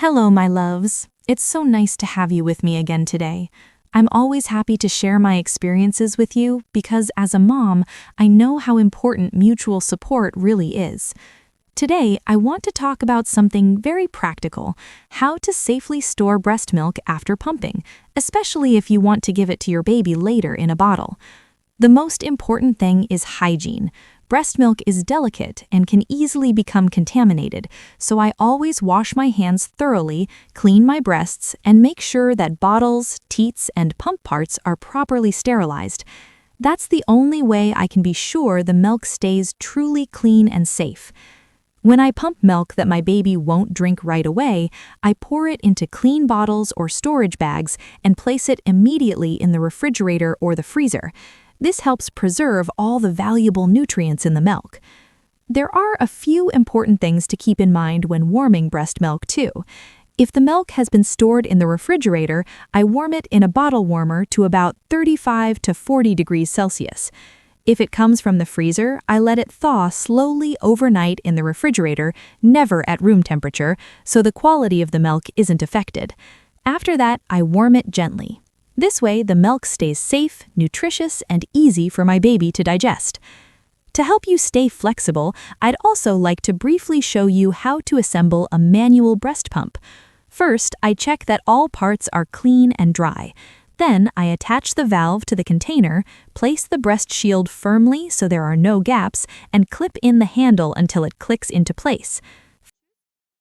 Hello, my loves. It's so nice to have you with me again today. I'm always happy to share my experiences with you because as a mom, I know how important mutual support really is. Today, I want to talk about something very practical, how to safely store breast milk after pumping, especially if you want to give it to your baby later in a bottle. The most important thing is hygiene. Breast milk is delicate and can easily become contaminated, so I always wash my hands thoroughly, clean my breasts, and make sure that bottles, teats, and pump parts are properly sterilized. That's the only way I can be sure the milk stays truly clean and safe. When I pump milk that my baby won't drink right away, I pour it into clean bottles or storage bags and place it immediately in the refrigerator or the freezer. This helps preserve all the valuable nutrients in the milk. There are a few important things to keep in mind when warming breast milk too. If the milk has been stored in the refrigerator, I warm it in a bottle warmer to about 35 to 40 degrees Celsius. If it comes from the freezer, I let it thaw slowly overnight in the refrigerator, never at room temperature, so the quality of the milk isn't affected. After that, I warm it gently. This way, the milk stays safe, nutritious, and easy for my baby to digest. To help you stay flexible, I'd also like to briefly show you how to assemble a manual breast pump. First, I check that all parts are clean and dry. Then, I attach the valve to the container, place the breast shield firmly so there are no gaps, and clip in the handle until it clicks into place.